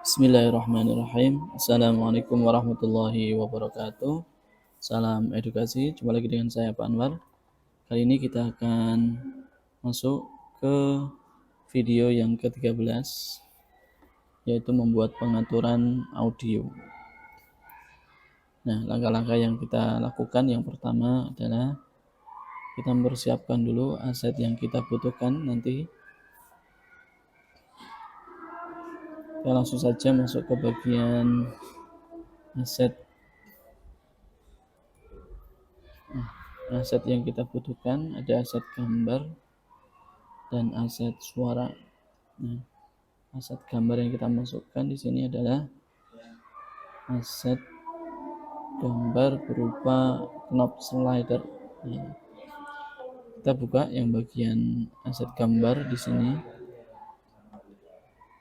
Bismillahirrahmanirrahim. Assalamualaikum warahmatullahi wabarakatuh. Salam edukasi. Jumpa lagi dengan saya Pak Anwar. Kali ini kita akan masuk ke video yang ke-13, yaitu membuat pengaturan audio. Nah, langkah-langkah yang kita lakukan yang pertama adalah kita mempersiapkan dulu aset yang kita butuhkan nanti. Kita langsung saja masuk ke bagian aset. Aset yang kita butuhkan ada aset gambar dan aset suara. Nah, aset gambar yang kita masukkan di sini adalah aset gambar berupa knob slider. Nah, kita buka yang bagian aset gambar di sini.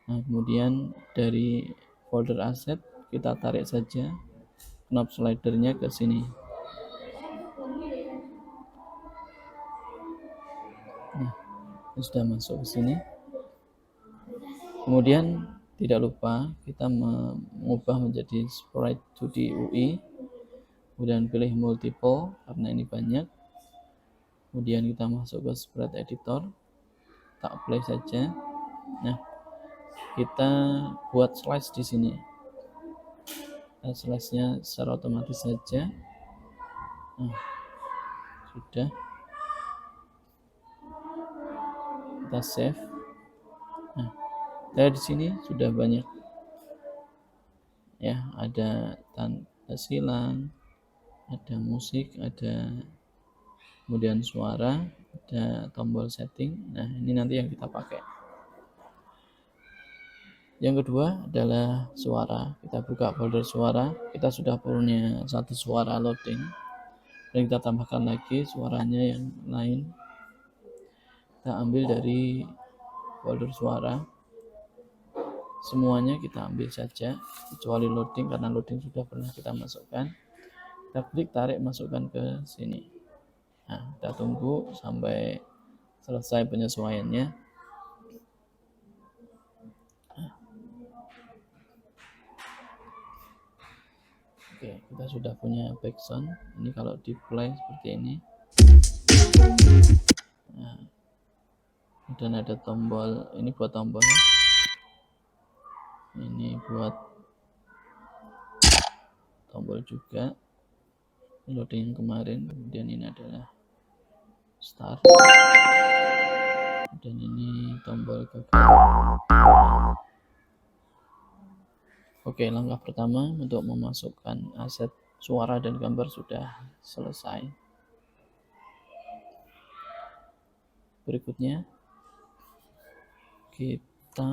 Nah, kemudian dari folder aset kita tarik saja knob slidernya ke sini. Nah, sudah masuk ke sini. Kemudian tidak lupa kita mengubah menjadi sprite 2D UI, kemudian pilih multiple karena ini banyak. Kemudian kita masuk ke sprite editor, tak apply saja. Nah, kita buat slice di sini. Slice-nya secara otomatis saja. Nah, sudah. Kita save. Nah, dari di sini sudah banyak. Ya, ada tanda silang, ada musik, ada kemudian suara, ada tombol setting. Nah, ini nanti yang kita pakai. Yang kedua adalah suara. Kita buka folder suara. Kita sudah punya satu suara loading, dan kita tambahkan lagi suaranya yang lain. Kita ambil dari folder suara. Semuanya kita ambil saja kecuali loading, karena loading sudah pernah kita masukkan. Kita klik, tarik, masukkan ke sini. Nah, kita tunggu sampai selesai penyesuaiannya. Oke, kita sudah punya background. Ini kalau di play seperti ini. Nah, dan ada tombol, ini buat tombol, ini buat tombol juga, loading yang kemarin. Kemudian ini adalah start, dan ini tombol gagal. Oke, langkah pertama untuk memasukkan aset suara dan gambar sudah selesai. Berikutnya kita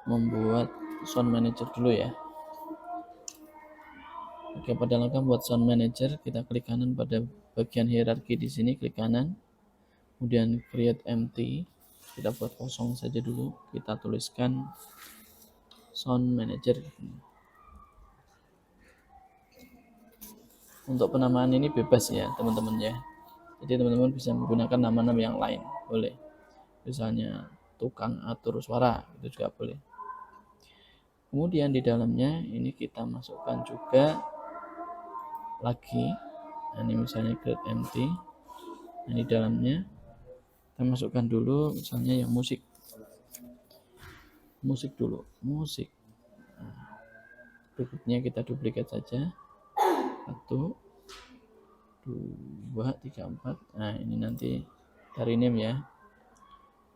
membuat sound manager dulu ya. Oke, pada langkah buat sound manager, kita klik kanan pada bagian hierarki di sini, klik kanan. Kemudian create empty, kita buat kosong saja dulu. Kita tuliskan sound manager. Untuk penamaan ini bebas ya teman-teman ya. Jadi teman-teman bisa menggunakan nama-nama yang lain, boleh. Misalnya tukang atur suara, itu juga boleh. Kemudian di dalamnya ini kita masukkan juga lagi. Nah, ini misalnya create empty. Nah, di dalamnya kita masukkan dulu misalnya yang musik dulu, musik. Nah, berikutnya kita duplikat saja, 1, 2, 3, 4. Nah, ini nanti dari name ya.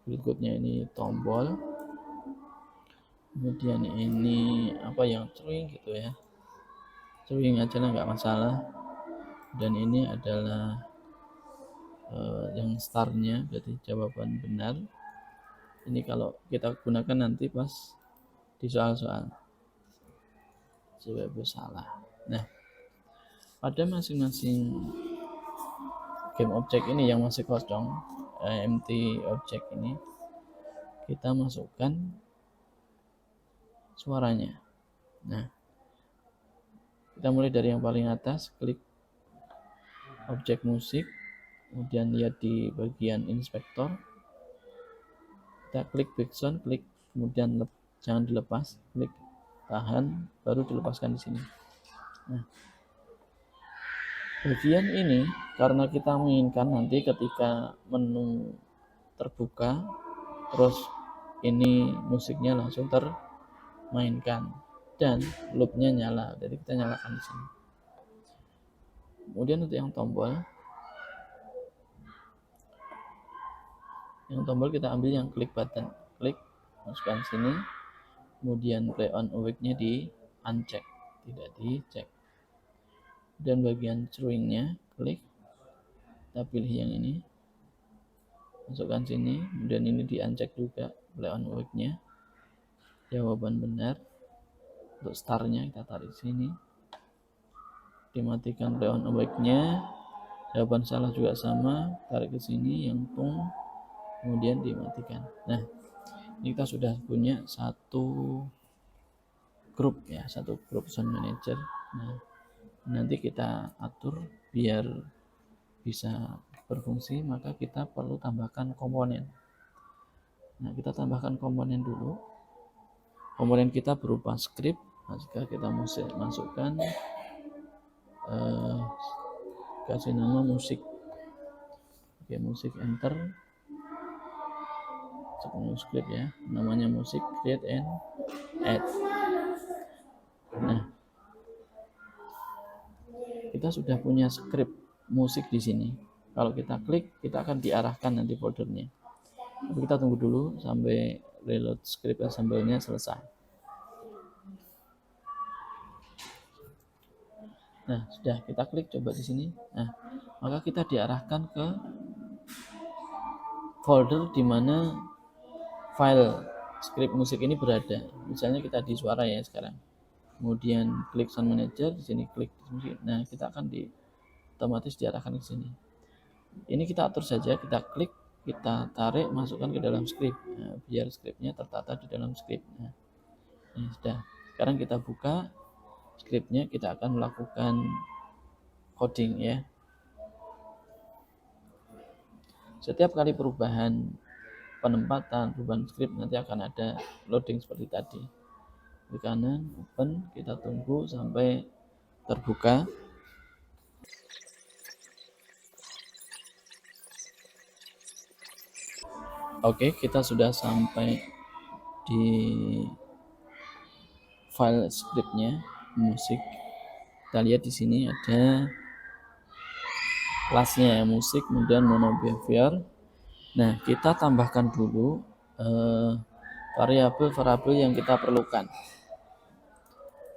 Berikutnya ini tombol, kemudian ini apa yang string gitu ya, string aja lah, nggak masalah. Dan ini adalah yang startnya, berarti jawaban benar. Ini kalau kita gunakan nanti pas di soal-soal, jawab salah. Nah, pada masing-masing game object ini yang masih kosong, empty object ini, kita masukkan suaranya. Nah, kita mulai dari yang paling atas, klik objek musik, kemudian lihat di bagian inspektor, kita klik background, klik kemudian jangan dilepas, klik tahan baru dilepaskan di sini. Nah, bagian ini karena kita menginginkan nanti ketika menu terbuka terus ini musiknya langsung termainkan dan loopnya nyala, jadi kita nyalakan di sini. Kemudian untuk yang tombol kita ambil yang klik button, klik masukkan sini, kemudian play on awake-nya di uncheck, tidak dicek. Dan bagian chewing-nya klik, kita pilih yang ini, masukkan sini, kemudian ini di uncheck juga, play on awake-nya, jawaban benar. Untuk star-nya kita tarik sini, dimatikan play on awake-nya, jawaban salah juga sama, tarik ke sini yang tung, kemudian dimatikan. Nah, ini kita sudah punya satu grup ya, satu grup sound manager. Nah, nanti kita atur biar bisa berfungsi, maka kita perlu tambahkan komponen. Nah, kita tambahkan komponen dulu. Komponen kita berupa script. Nah, jika kita masukkan kasih nama musik. Oke, musik, enter. Sebelum script ya, namanya musik, create and add. Nah, kita sudah punya script musik di sini. Kalau kita klik, kita akan diarahkan nanti foldernya. Tapi kita tunggu dulu sampai reload script assembly-nya selesai. Nah, sudah kita klik coba di sini. Nah, maka kita diarahkan ke folder di mana file script musik ini berada. Misalnya kita di suara ya sekarang. Kemudian klik sound manager, di sini klik musik. Nah, kita akan otomatis diarahkan ke sini. Ini kita atur saja, kita klik, kita tarik, masukkan ke dalam script. Nah, biar scriptnya tertata di dalam script. Nah, ini sudah. Sekarang kita buka scriptnya, kita akan melakukan coding ya. Setiap kali perubahan penempatan, perubahan script nanti akan ada loading seperti tadi. Di kanan, open, kita tunggu sampai terbuka. Oke, kita sudah sampai di file scriptnya musik. Kita lihat di sini ada kelasnya ya, musik, kemudian mono behavior. Nah, kita tambahkan dulu variabel-variabel yang kita perlukan.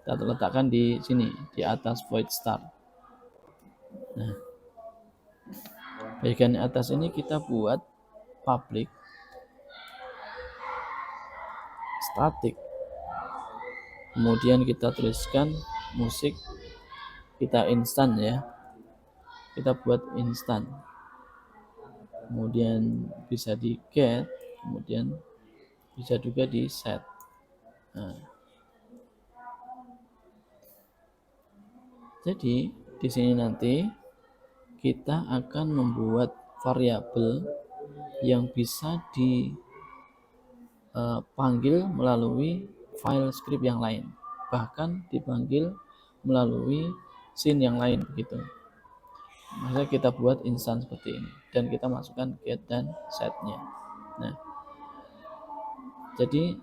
Kita letakkan di sini, di atas void start. Nah, bagian atas ini kita buat public static. Kemudian kita tuliskan musik, kita instan ya. Kita buat instan. Kemudian bisa di get, kemudian bisa juga di set. Nah, jadi di sini nanti kita akan membuat variabel yang bisa dipanggil melalui file script yang lain, bahkan dipanggil melalui scene yang lain begitu. Maka kita buat instance seperti ini dan kita masukkan get dan setnya. Nah, jadi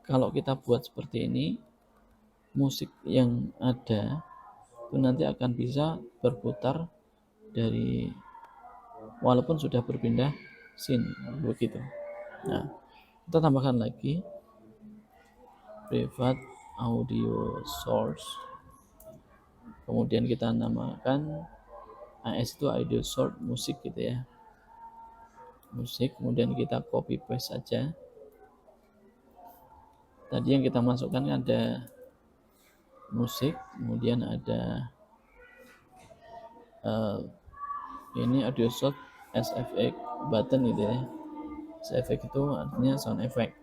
kalau kita buat seperti ini, musik yang ada itu nanti akan bisa berputar dari walaupun sudah berpindah scene begitu. Nah, kita tambahkan lagi private audio source, kemudian kita namakan AS itu audio source musik gitu ya, musik. Kemudian kita copy paste saja. Tadi yang kita masukkan ada musik, kemudian ada ini audio source SFX button gitu ya. SFX itu artinya sound effect.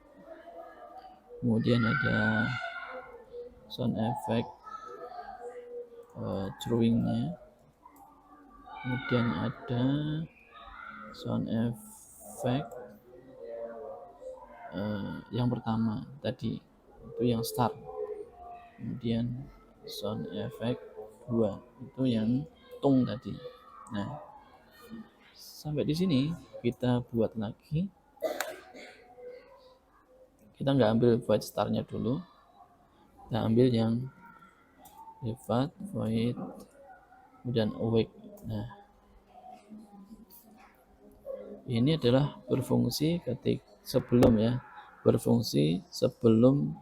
Kemudian ada sound effect chewing-nya. Kemudian ada sound effect yang pertama tadi itu yang start, kemudian sound effect 2 itu yang tung tadi. Nah, sampai di sini kita buat lagi, kita nggak ambil void startnya dulu, kita ambil yang privat void kemudian awake. Nah, ini adalah berfungsi berfungsi sebelum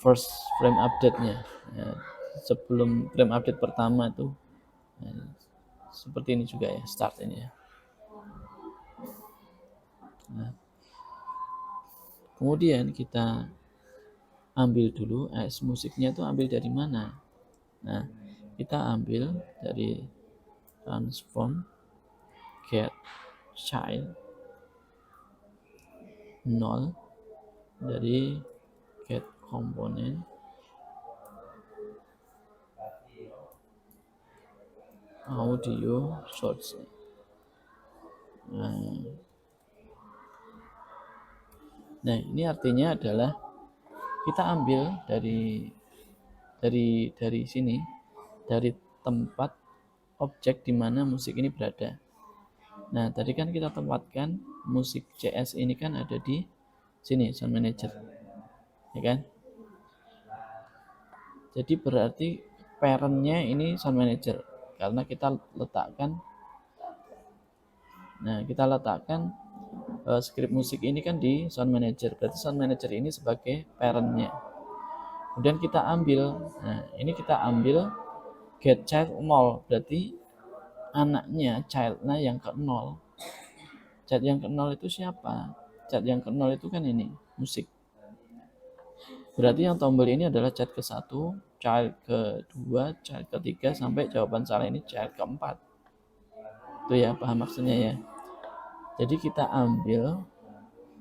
first frame update-nya. Ya, sebelum frame update pertama itu seperti ini juga ya, start ini ya. Nah, kemudian kita ambil dulu AS musiknya itu ambil dari mana. Nah, kita ambil dari transform get child 0 dari get component audio source. Nah, ini artinya adalah kita ambil dari sini, dari tempat objek di mana musik ini berada. Nah, tadi kan kita tempatkan musik CS ini kan ada di sini, sound manager, ya kan? Jadi berarti parentnya ini sound manager, karena kita letakkan script musik ini kan di sound manager, berarti sound manager ini sebagai parentnya. Kemudian kita ambil, ini kita ambil get child 0, berarti anaknya, childnya yang ke 0. Child yang ke 0 itu siapa? Child yang ke 0 itu kan ini, musik. Berarti yang tombol ini adalah child ke-1, child ke-2, child ke-3, sampai jawaban salah ini child ke-4. Itu ya, paham maksudnya ya. Jadi kita ambil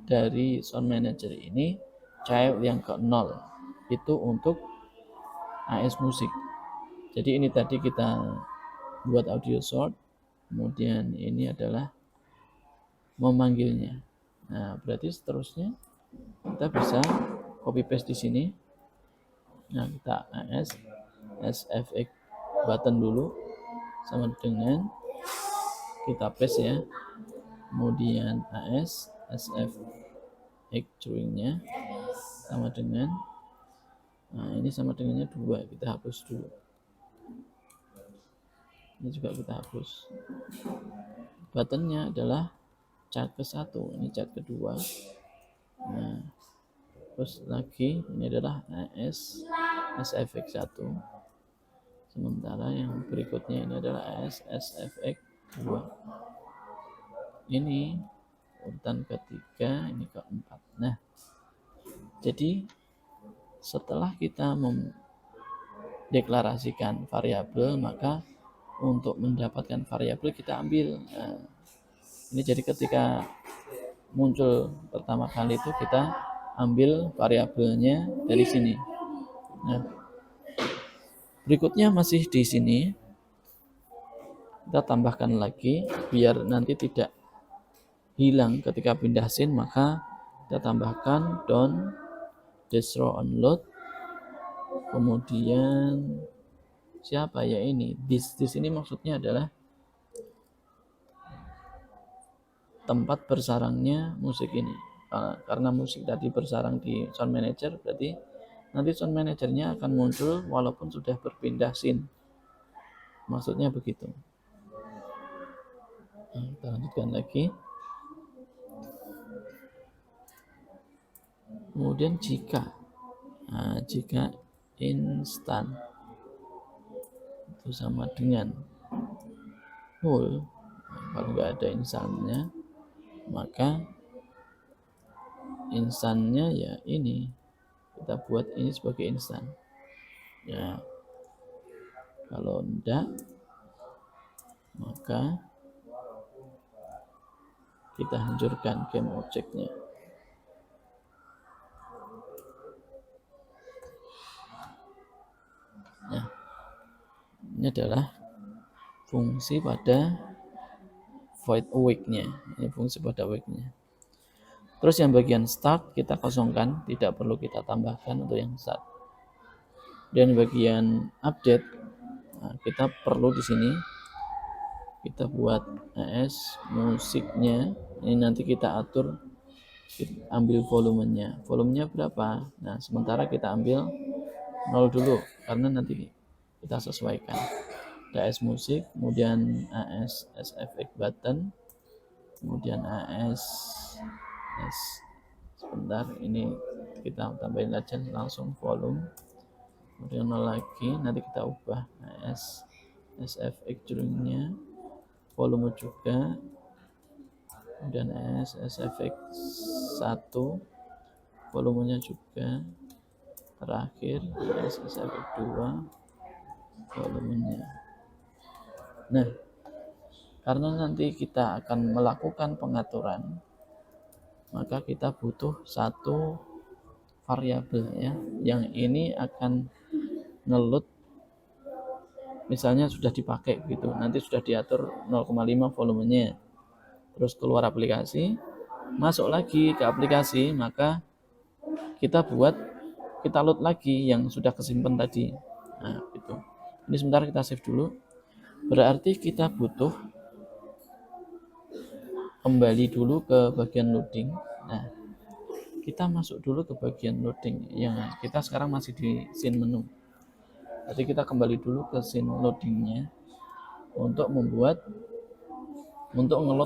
dari sound manager ini child yang ke-0 itu untuk AS musik. Jadi ini tadi kita buat audio sort, kemudian ini adalah memanggilnya. Nah, berarti seterusnya kita bisa copy paste di sini. Nah, kita AS SFX button dulu sama dengan kita paste ya. Kemudian AS SFX drawingnya sama dengan, nah ini sama dengannya 2, kita hapus dulu. Ini juga kita hapus. Buttonnya adalah cat ke-1, ini cat ke-2. Nah, terus lagi ini adalah AS SFX 1. Sementara yang berikutnya ini adalah AS SFX 2. Ini urutan ketiga, ini keempat. Nah, jadi setelah kita mendeklarasikan variabel, maka untuk mendapatkan variabel kita ambil. Nah, ini jadi ketika muncul pertama kali itu kita ambil variabelnya dari sini. Nah, berikutnya masih di sini kita tambahkan lagi biar nanti tidak hilang ketika pindah scene, maka kita tambahkan down destroy onload, kemudian siapa ya ini this ini maksudnya adalah tempat bersarangnya musik ini, karena musik tadi bersarang di sound manager, berarti nanti sound manajernya akan muncul walaupun sudah berpindah scene, maksudnya begitu. Nah, kita lanjutkan lagi. Kemudian jika instan itu sama dengan null, kalau nggak ada instannya, maka instannya ya ini kita buat ini sebagai instan ya. Kalau enggak, maka kita hancurkan game objeknya. Nah, ini adalah fungsi pada void awake-nya. Ini fungsi pada awake-nya. Terus yang bagian start kita kosongkan, tidak perlu kita tambahkan untuk yang start. Dan bagian update, nah, kita perlu di sini kita buat AS musiknya. Ini nanti kita atur, kita ambil volumenya berapa. Nah, sementara kita ambil 0 dulu karena nanti kita sesuaikan. AS musik, kemudian AS SFX button, kemudian AS sebentar, ini kita tambahin aja langsung volume, kemudian 0 lagi, nanti kita ubah AS SFX judulnya, volume juga, kemudian AS SFX 1, volumenya juga, terakhir AS SFX 2, volumenya. Nah, karena nanti kita akan melakukan pengaturan, maka kita butuh satu variabel ya, yang ini akan ngeload, misalnya sudah dipakai gitu, nanti sudah diatur 0,5 volumenya, terus keluar aplikasi, masuk lagi ke aplikasi, maka kita load lagi yang sudah kesimpan tadi. Nah, gitu. Ini sebentar kita save dulu. Berarti kita butuh kembali dulu ke bagian loading. Nah, kita masuk dulu ke bagian loading yang kita sekarang masih di scene menu. Jadi kita kembali dulu ke scene loadingnya untuk ngeload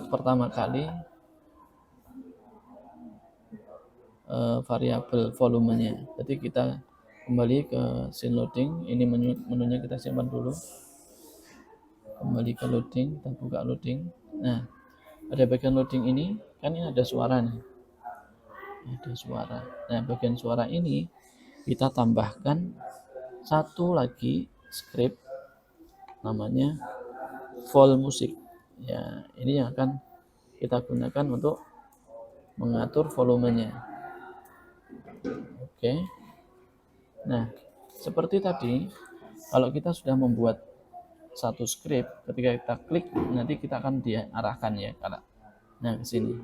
pertama kali variabel volumenya. Jadi kita kembali ke scene loading. Ini menunya kita simpan dulu. Kembali ke loading, kita buka loading. Nah, pada bagian loading ini kan ini ada suara nih, ada suara. Nah, bagian suara ini kita tambahkan satu lagi script namanya vol musik ya, ini yang akan kita gunakan untuk mengatur volumenya. Oke, nah seperti tadi, kalau kita sudah membuat satu script, ketika kita klik nanti kita akan diarahkan ya, nah ke sini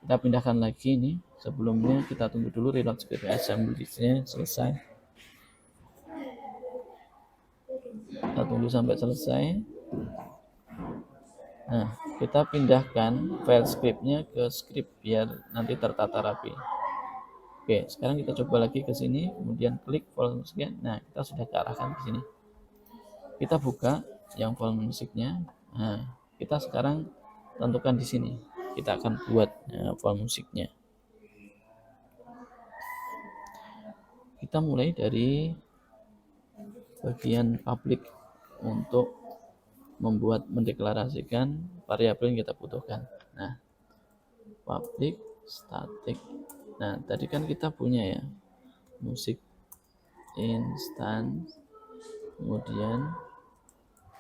kita pindahkan lagi. Ini sebelumnya kita tunggu dulu reload script assembly-nya selesai, kita tunggu sampai selesai. Nah, kita pindahkan file scriptnya ke script biar nanti tertata rapi. Oke, sekarang kita coba lagi ke sini, kemudian klik volume musiknya. Nah, kita sudah kearahkan ke sini. Kita buka yang volume musiknya. Nah, kita sekarang tentukan di sini. Kita akan buat volume musiknya. Kita mulai dari bagian public untuk mendeklarasikan variabel yang kita butuhkan. Nah, public static. Nah, tadi kan kita punya ya musik instance, kemudian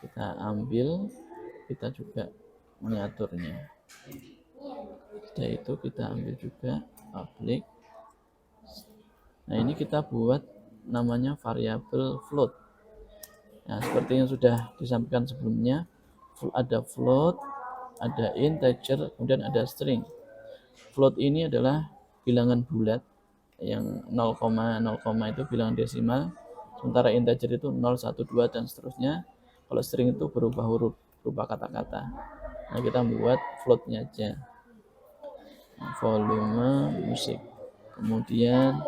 kita ambil, kita juga mengaturnya. Setelah itu kita ambil juga public. Nah, ini kita buat namanya variabel float. Nah, seperti yang sudah disampaikan sebelumnya, ada float, ada integer, kemudian ada string. Float ini adalah bilangan bulat, yang 0,0 itu bilangan desimal, sementara integer itu 0, 1, 2 dan seterusnya. Kalau string itu berubah huruf, berubah kata-kata. Nah, kita buat floatnya aja, volume musik. Kemudian,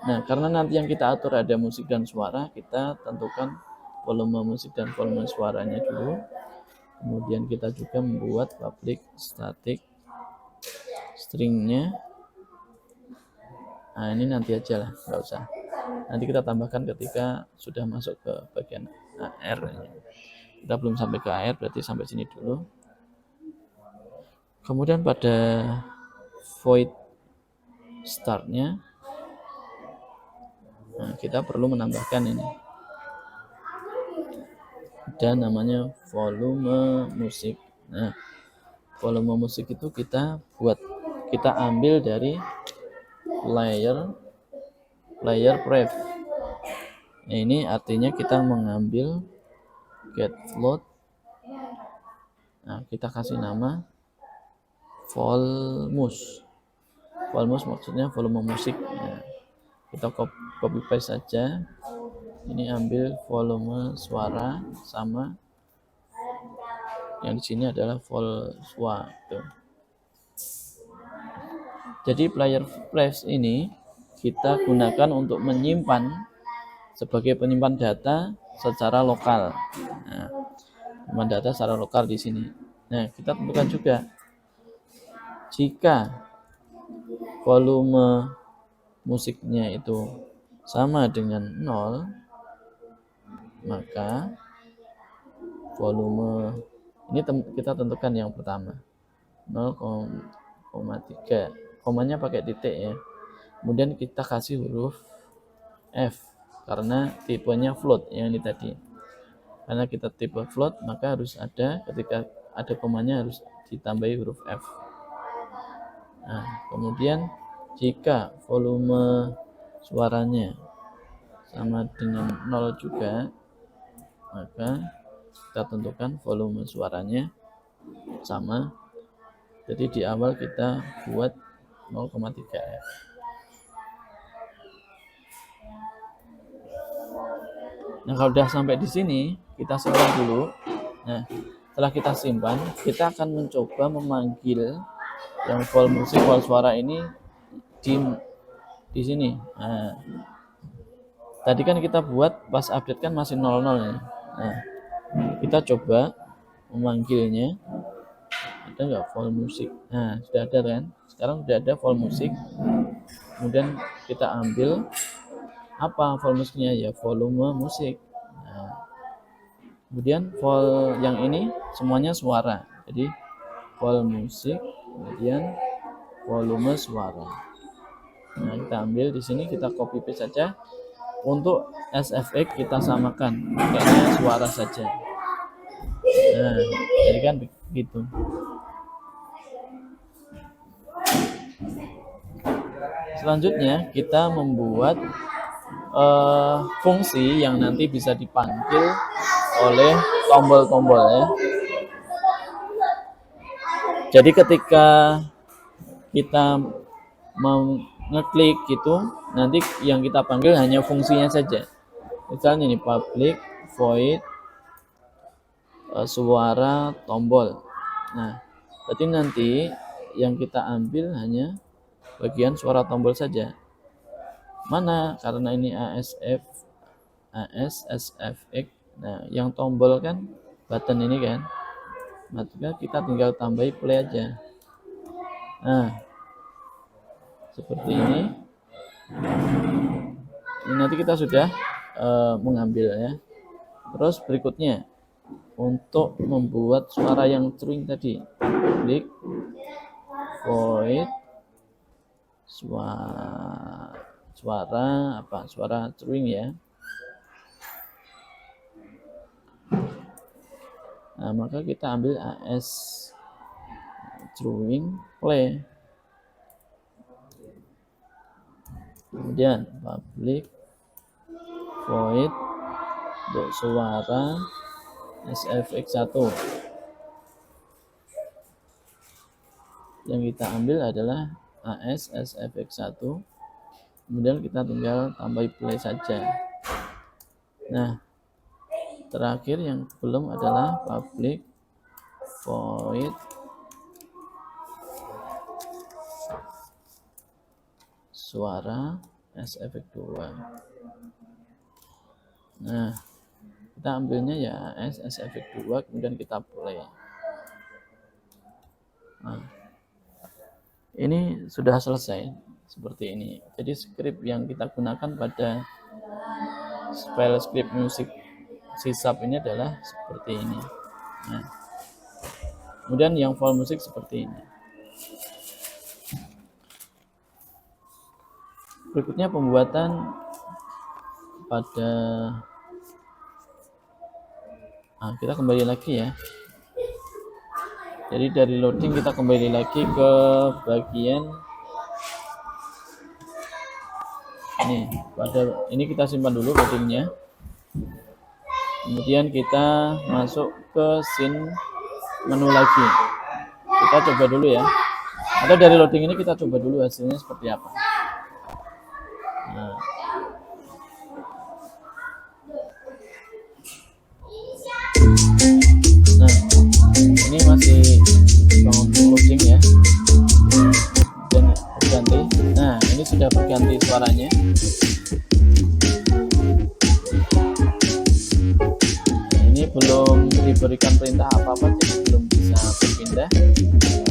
nah karena nanti yang kita atur ada musik dan suara, kita tentukan volume musik dan volume suaranya dulu. Kemudian kita juga membuat public static stringnya. Nah, ini nanti aja lah, nggak usah. Nanti kita tambahkan ketika sudah masuk ke bagian AR. Kita belum sampai ke AR, berarti sampai sini dulu. Kemudian pada void startnya, nah, kita perlu menambahkan ini. Ada namanya volume musik. Nah, volume musik itu kita ambil dari layer pref. Nah, ini artinya kita mengambil get float. Nah, kita kasih nama Volmus. Volmus maksudnya volume musik. Nah, kita copy paste saja. Ini ambil volume suara sama yang di sini adalah vol suara. Jadi player flash ini kita gunakan untuk menyimpan sebagai penyimpan data secara lokal. Nah, penyimpan data secara lokal di sini. Nah, kita tentukan juga jika volume musiknya itu sama dengan 0, maka volume ini kita tentukan yang pertama 0,3, komanya pakai titik ya. Kemudian kita kasih huruf F karena tipenya float yang ini tadi. Karena kita tipe float, maka harus ada, ketika ada komanya harus ditambahi huruf F. Nah, kemudian jika volume suaranya sama dengan 0 juga, maka kita tentukan volume suaranya sama. Jadi di awal kita buat 0,3 F. Nah, kalau sudah sampai di sini, kita simpan dulu. Nah, setelah kita simpan, kita akan mencoba memanggil yang vol musik, vol suara ini di sini. Nah, tadi kan kita buat pas update kan masih 00 ya. Nah, kita coba memanggilnya. Ada nggak vol musik? Nah, sudah ada kan? Sekarang sudah ada vol musik. Kemudian kita ambil apa vol musiknya, ya volume musik. Nah, kemudian vol yang ini semuanya suara. Jadi vol musik, kemudian volume suara. Nah, kita ambil di sini, kita copy paste saja. Untuk SFX kita samakan, pakainya suara saja. Nah, jadi kan begitu. Selanjutnya kita membuat fungsi yang nanti bisa dipanggil oleh tombol-tombol ya. Jadi ketika kita ngeklik gitu, nanti yang kita panggil hanya fungsinya saja. Misalnya ini public void suara tombol. Nah, berarti nanti yang kita ambil hanya bagian suara tombol saja. Mana? Karena ini SFX. Nah, yang tombol kan button ini kan. Maka kita tinggal tambahi play aja. Nah, seperti ini. Ini nanti kita sudah mengambil ya. Terus berikutnya untuk membuat suara yang string tadi, klik void suara string ya. Nah, maka kita ambil AS string play. Kemudian public void untuk suara SFX1. Yang kita ambil adalah AS SFX1. Kemudian kita tinggal tambah play saja. Nah, terakhir yang belum adalah public void suara SFX2. Nah, kita ambilnya ya SFX2, kemudian kita play. Nah, ini sudah selesai seperti ini. Jadi script yang kita gunakan pada file script musik C# ini adalah seperti ini. Nah, kemudian yang file musik seperti ini. Berikutnya pembuatan pada kita kembali lagi ya. Jadi dari loading kita kembali lagi ke bagian ini. Pada ini kita simpan dulu loadingnya. Kemudian kita masuk ke scene menu lagi. Kita coba dulu ya. Atau dari loading ini kita coba dulu hasilnya seperti apa. Nah, ini masih loading ya, dan berganti. Nah, ini sudah berganti suaranya. Nah, ini belum diberikan perintah apa-apa, jadi belum bisa berpindah.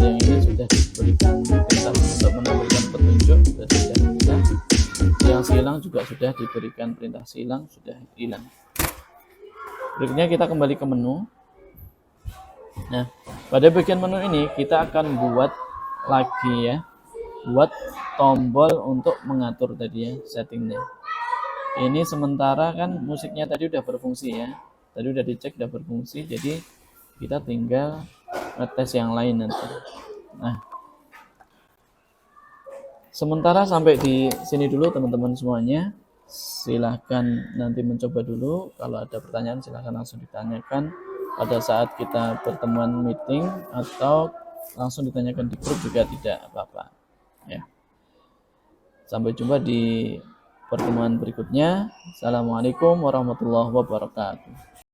Yang ini sudah diberikan perintah untuk menampilkan petunjuk, sudah bisa. Yang silang juga sudah diberikan perintah silang, sudah hilang. Berikutnya kita kembali ke menu. Nah, pada bagian menu ini kita akan buat lagi ya, buat tombol untuk mengatur tadi ya settingnya. Ini sementara kan musiknya tadi udah berfungsi ya, tadi udah dicek udah berfungsi, jadi kita tinggal ngetes yang lain nanti. Nah, sementara sampai di sini dulu teman-teman semuanya. Silahkan nanti mencoba dulu. Kalau ada pertanyaan silahkan langsung ditanyakan pada saat kita pertemuan meeting, atau langsung ditanyakan di grup juga tidak apa-apa ya. Sampai jumpa di pertemuan berikutnya. Assalamualaikum warahmatullahi wabarakatuh.